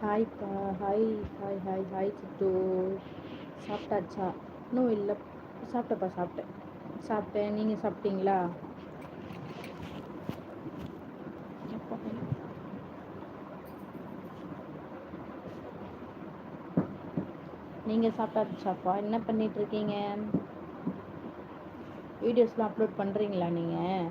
ஹாய்ப்பா. Hi hi hi hi சிட்டு. சாப்பிட்டாச்சா? இன்னும் இல்லை. சாப்பிட்டப்பா, சாப்பிட்டேன். நீங்கள் சாப்பிட்டீங்களா? நீங்கள் சாப்பிட்டாச்சாப்பா? என்ன பண்ணிகிட்ருக்கீங்க? வீடியோஸ்லாம் அப்லோட் பண்ணுறீங்களா நீங்கள்?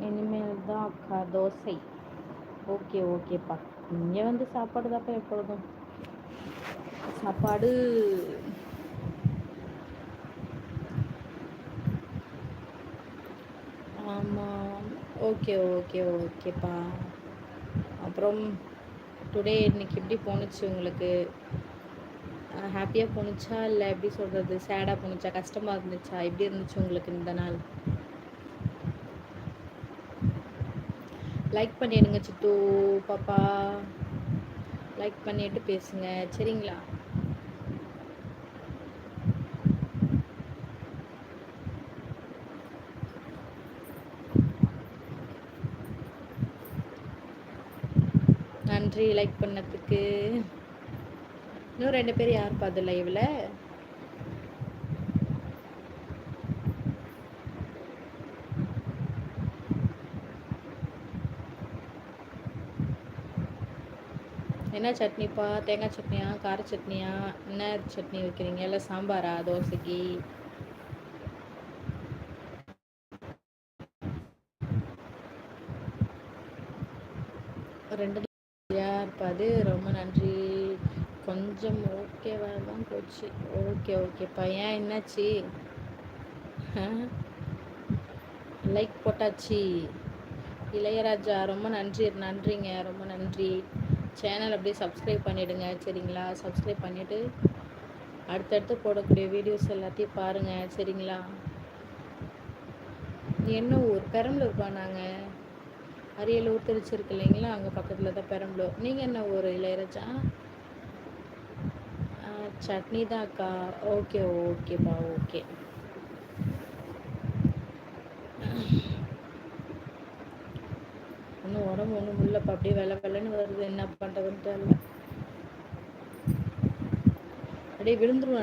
இனிமேல் தான் அக்கா தோசை. ஓகே ஓகேப்பா. இங்கே வந்து சாப்பாடு தான்ப்பா எப்பொழுதும். சாப்பாடு ஆமாம். ஓகே ஓகே ஓகேப்பா. அப்புறம் இன்னைக்கு எப்படி போணுச்சு உங்களுக்கு? ஹாப்பியாக போணுச்சா, இல்லை எப்படி சொல்கிறது, சேடாக போணுச்சா, கஷ்டமாக இருந்துச்சா, எப்படி இருந்துச்சு உங்களுக்கு இந்த நாள்? லைக் பண்ணிடுங்க சிட்டு பாப்பா. லைக் பண்ணிட்டு பேசுங்க சரிங்களா? நன்றி லைக் பண்ணதுக்கு. இன்னும் 2 பேர் யார் பார்த்து லைவில்? என்ன சட்னிப்பா? தேங்காய் சட்னியா, கார சட்னியா, என்ன சட்னி வைக்கிறீங்க? இல்லை சாம்பாரா தோசைக்கு? ரெண்டு யார்ப்பாது? ரொம்ப நன்றி. கொஞ்சம் ஓகேவாக தான் போச்சு. ஓகே ஓகேப்பா. ஏன் என்னாச்சு? லைக் போட்டாச்சு. இளையராஜா ரொம்ப நன்றிங்க, ரொம்ப நன்றி. சேனல் அப்படியே சப்ஸ்கிரைப் பண்ணிவிடுங்க சரிங்களா? சப்ஸ்கிரைப் பண்ணிவிட்டு அடுத்தடுத்து போடக்கூடிய வீடியோஸ் எல்லாத்தையும் பாருங்கள் சரிங்களா? என்ன ஊர்? பெரம்பலூர்ப்பா. நாங்கள் அரியலூர் திருச்சி இருக்கு இல்லைங்களா, அங்கே பக்கத்தில் தான் பெரம்பலூர். நீங்கள் என்ன ஊர் இளையராஜா? சட்னி தான் அக்கா. ஓகே ஓகேப்பா. ஓகே. ஒன்றும் உடம்பு ஒன்றும் இல்லைப்பா. அப்படியே வெள்ளைன்னு வருது. என்ன பண்ணுறதுன்ட்டு இல்லை, அப்படியே விழுந்துருவேன்.